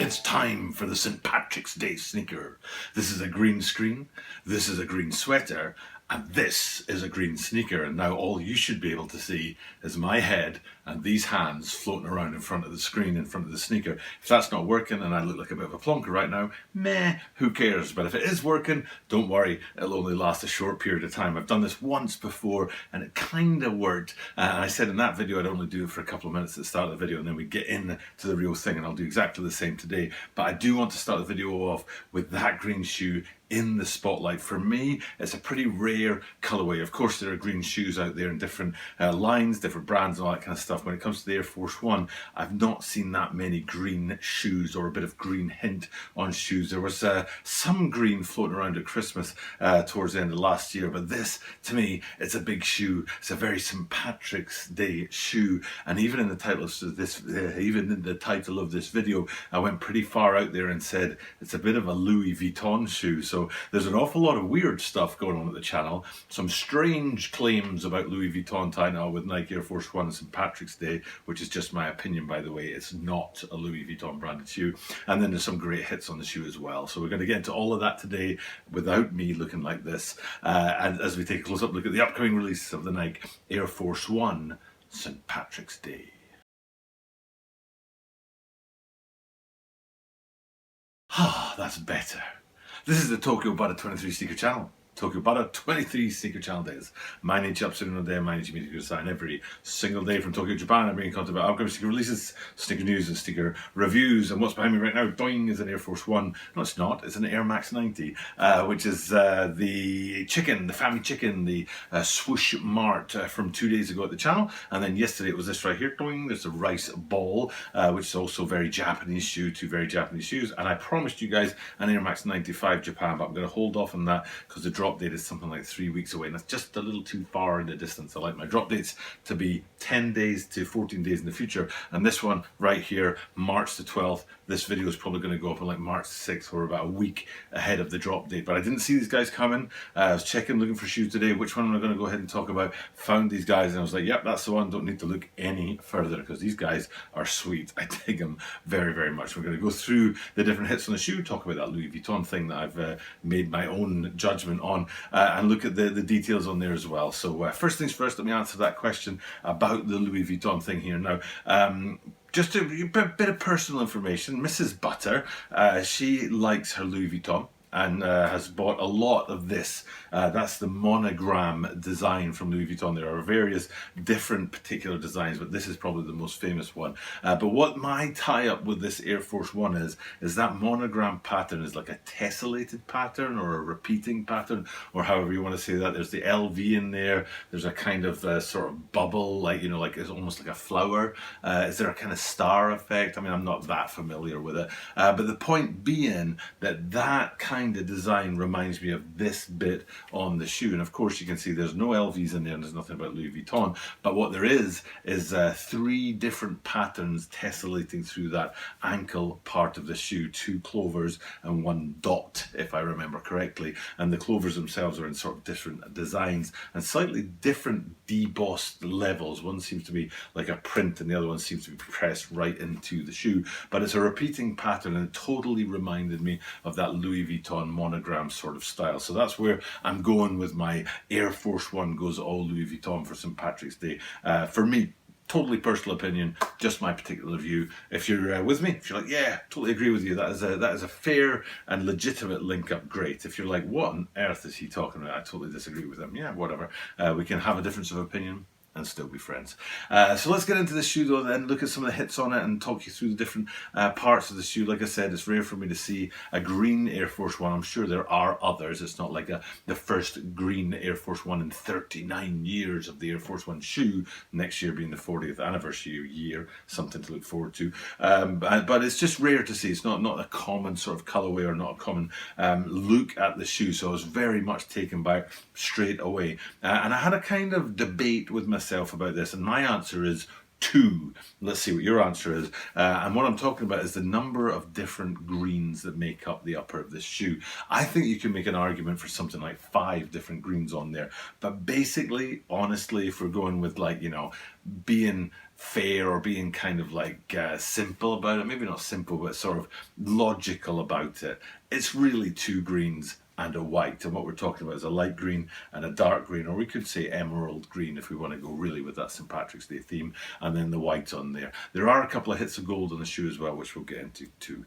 It's time for the St. Patrick's Day sneaker. This is a green screen, this is a green sweater, and this is a green sneaker. And now all you should be able to see is my head and these hands floating around in front of the screen, in front of the sneaker. If that's not working and I look like a bit of a plonker right now, meh, who cares? But if it is working, don't worry, it'll only last a short period of time. I've done this once before and it kind of worked. And I said in that video I'd only do it for a couple of minutes at the start of the video and then we'd get into the real thing, and I'll do exactly the same today. But I do want to start the video off with that green shoe in the spotlight. For me, it's a pretty rare colorway. Of course, there are green shoes out there in different lines, different brands and all that kind of stuff. When it comes to the Air Force One, I've not seen that many green shoes or a bit of green hint on shoes. There was some green floating around at Christmas towards the end of last year, but this, to me, it's a big shoe. It's a very St. Patrick's Day shoe, and even in the title of this video, I went pretty far out there and said it's a bit of a Louis Vuitton shoe. So there's an awful lot of weird stuff going on at the channel. Some strange claims about Louis Vuitton tying up with Nike Air Force One on St. Patrick's Day, which is just my opinion, by the way. It's not a Louis Vuitton branded shoe. And then there's some great hits on the shoe as well. So we're going to get into all of that today without me looking like this. And as we take a close-up look at the upcoming release of the Nike Air Force One St. Patrick's Day. Ah, that's better. This is the Tokyo Butter 23 Sneaker Channel. Tokyo Butter 23 Sneaker Channel days. Manage upside on day, manage media design every single day from Tokyo, Japan. I'm bringing content about upcoming sneaker releases, sneaker news, and sneaker reviews. And what's behind me right now, doing, is an Air Force One. No, it's not. It's an Air Max 90, which is the chicken, the family chicken, the swoosh mart from 2 days ago at the channel. And then yesterday it was this right here, doing. There's a rice ball, which is also very Japanese shoe, two very Japanese shoes. And I promised you guys an Air Max 95 Japan, but I'm going to hold off on that because the drop date is something like 3 weeks away, and that's just a little too far in the distance. I like my drop dates to be 10 days to 14 days in the future, and this one right here, March the 12th, this video is probably going to go up on like March the 6th, or about a week ahead of the drop date. But I didn't see these guys coming. I was checking, looking for shoes today. Which one am I going to go ahead and talk about? Found these guys and I was like, yep, that's the one. Don't need to look any further because these guys are sweet. I dig them very, very much. We're going to go through the different hits on the shoe, talk about that Louis Vuitton thing that I've made my own judgment on, and look at the details on there as well. So first things first, let me answer that question about the Louis Vuitton thing here. Now, just a bit of personal information. Mrs. Butter, she likes her Louis Vuitton and has bought a lot of this. That's the monogram design from Louis Vuitton. There are various different particular designs, but this is probably the most famous one. But what my tie-up with this Air Force One is that monogram pattern is like a tessellated pattern or a repeating pattern, or however you want to say that. There's the LV in there. There's a kind of sort of bubble, like, you know, like it's almost like a flower. Is there a kind of star effect? I mean, I'm not that familiar with it. But the point being that that kind of design reminds me of this bit on the shoe. And of course you can see there's no LVs in there and there's nothing about Louis Vuitton, but what there is three different patterns tessellating through that ankle part of the shoe, two clovers and one dot, if I remember correctly. And the clovers themselves are in sort of different designs and slightly different debossed levels. One seems to be like a print and the other one seems to be pressed right into the shoe, but it's a repeating pattern and it totally reminded me of that Louis Vuitton monogram sort of style. So that's where I'm going with my Air Force One goes all Louis Vuitton for St. Patrick's Day. For me, totally personal opinion, just my particular view. If you're with me, if you're like, yeah, totally agree with you, that is a fair and legitimate link up, great. If you're like, what on earth is he talking about? I totally disagree with him. Yeah, whatever. We can have a difference of opinion and still be friends. So let's get into the shoe though, then look at some of the hits on it and talk you through the different parts of the shoe. Like I said, it's rare for me to see a green Air Force One. I'm sure there are others. It's not like the first green Air Force One in 39 years of the Air Force One shoe, next year being the 40th anniversary year, something to look forward to. But it's just rare to see. It's not a common sort of colorway or not a common look at the shoe. So I was very much taken by it straight away. And I had a kind of debate with myself about this, and my answer is 2. Let's see what your answer is. And what I'm talking about is the number of different greens that make up the upper of this shoe. I think you can make an argument for something like 5 different greens on there. But basically, honestly, if we're going with, like, you know, being fair or being kind of like simple about it. Maybe not simple, but sort of logical about it. It's really two greens and a white, and what we're talking about is a light green and a dark green, or we could say emerald green if we want to go really with that St. Patrick's Day theme, and then the white on there. There are a couple of hits of gold on the shoe as well, which we'll get into too.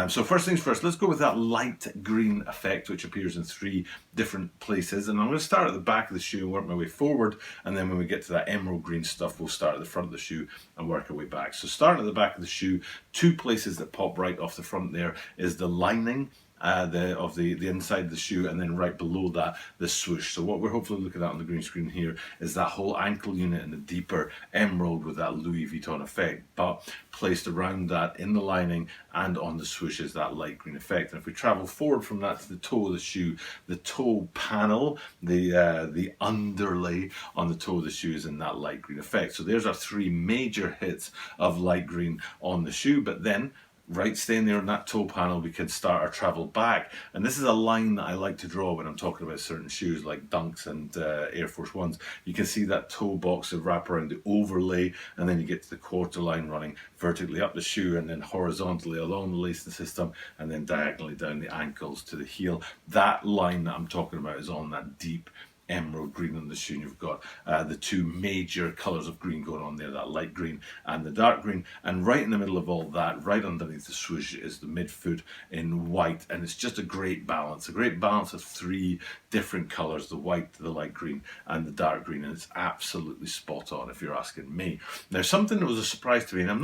So first things first, let's go with that light green effect, which appears in 3 different places, and I'm going to start at the back of the shoe and work my way forward, and then when we get to that emerald green stuff, we'll start at the front of the shoe and work our way back. So starting at the back of the shoe, 2 places that pop right off the front there is the lining the inside of the shoe, and then right below that the swoosh. So what we're hopefully looking at on the green screen here is that whole ankle unit in the deeper emerald with that Louis Vuitton effect, but placed around that in the lining and on the swoosh is that light green effect. And if we travel forward from that to the toe of the shoe, the toe panel, the underlay on the toe of the shoe is in that light green effect. So there's our 3 major hits of light green on the shoe, but then right staying there on that toe panel, we can start our travel back, and this is a line that I like to draw when I'm talking about certain shoes like Dunks and Air Force Ones. You can see that toe box of wrap around the overlay, and then you get to the quarter line running vertically up the shoe and then horizontally along the lacing system and then diagonally down the ankles to the heel. That line that I'm talking about is on that deep emerald green on the shoe, and you've got the 2 major colours of green going on there, that light green and the dark green, and right in the middle of all that, right underneath the swoosh, is the midfoot in white, and it's just a great balance of 3 different colours, the white, the light green and the dark green, and it's absolutely spot on if you're asking me. Now, something that was a surprise to me, and it's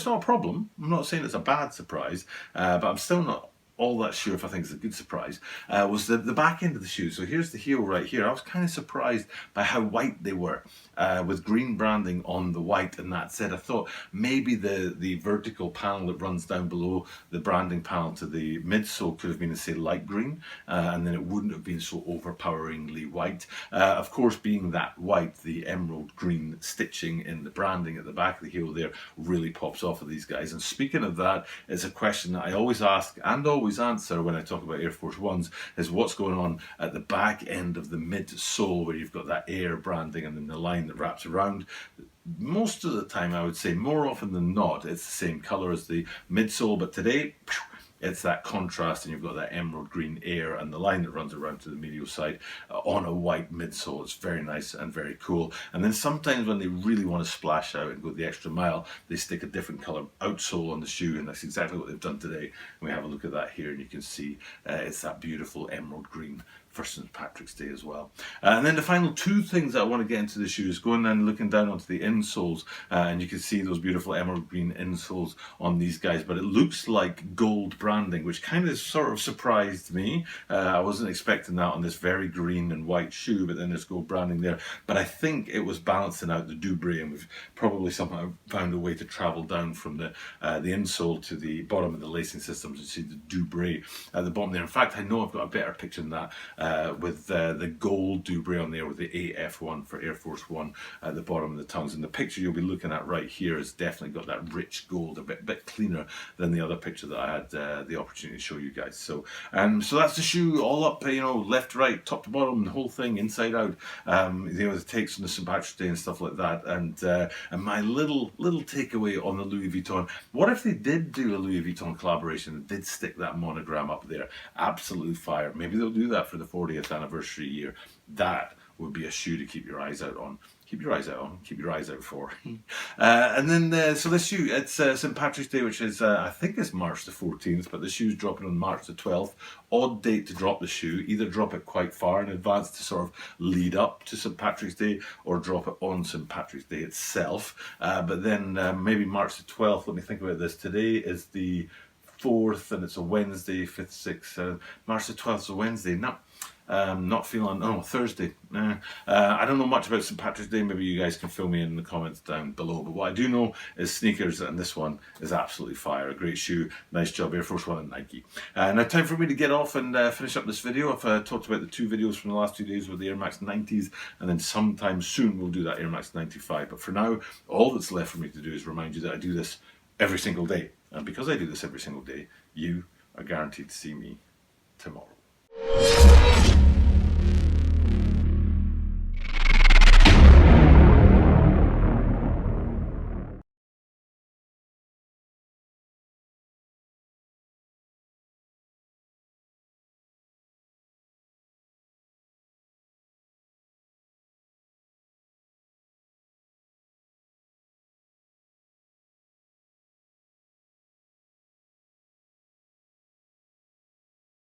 not a problem, I'm not saying it's a bad surprise, but I'm still not all that sure if I think it's a good surprise, was the back end of the shoe. So here's the heel right here. I was kind of surprised by how white they were, with green branding on the white, and that said, I thought maybe the vertical panel that runs down below the branding panel to the midsole could have been, say, light green, and then it wouldn't have been so overpoweringly white. Of course, being that white, the emerald green stitching in the branding at the back of the heel there really pops off of these guys. And speaking of that, it's a question that I always ask and always answer when I talk about Air Force Ones, is what's going on at the back end of the midsole, where you've got that Air branding and then the line that wraps around. Most of the time, I would say, more often than not, it's the same colour as the midsole, but today it's that contrast, and you've got that emerald green Air and the line that runs around to the medial side on a white midsole. It's very nice and very cool. And then sometimes when they really want to splash out and go the extra mile, they stick a different colour outsole on the shoe, and that's exactly what they've done today. And we have a look at that here, and you can see it's that beautiful emerald green for St. Patrick's Day as well. And then the final 2 things that I want to get into the shoe is going and looking down onto the insoles, and you can see those beautiful emerald green insoles on these guys, but it looks like gold branding, which kind of sort of surprised me. I wasn't expecting that on this very green and white shoe, but then there's gold branding there. But I think it was balancing out the Dubray, and we've probably somehow found a way to travel down from the insole to the bottom of the lacing system to see the Dubray at the bottom there. In fact, I know I've got a better picture than that, with the gold Dubray on there with the AF1 for Air Force One at the bottom of the tongues. And the picture you'll be looking at right here has definitely got that rich gold, a bit cleaner than the other picture that I had the opportunity to show you guys. So that's the shoe all up, left, right, top to bottom, the whole thing, inside out. The takes on the St. Patrick's Day and stuff like that. And my little takeaway on the Louis Vuitton, what if they did do a Louis Vuitton collaboration and did stick that monogram up there? Absolute fire. Maybe they'll do that for the 40th anniversary year. That would be a shoe to keep your eyes out on. Keep your eyes out on, keep your eyes out for. And then, so this shoe, it's St. Patrick's Day, which is, I think it's March the 14th, but the shoe's dropping on March the 12th. Odd date to drop the shoe. Either drop it quite far in advance to sort of lead up to St. Patrick's Day, or drop it on St. Patrick's Day itself. But then maybe March the 12th, let me think about this. Today is the 4th, and it's a Wednesday, 5th, 6th, March the 12th is a Wednesday. No, not feeling, Thursday. I don't know much about St. Patrick's Day. Maybe you guys can fill me in the comments down below. But what I do know is sneakers, and this one is absolutely fire. A great shoe. Nice job, Air Force One and Nike. Now time for me to get off and finish up this video. I've talked about the 2 videos from the last 2 days with the Air Max 90s, and then sometime soon we'll do that Air Max 95. But for now, all that's left for me to do is remind you that I do this every single day. And because I do this every single day, you are guaranteed to see me tomorrow.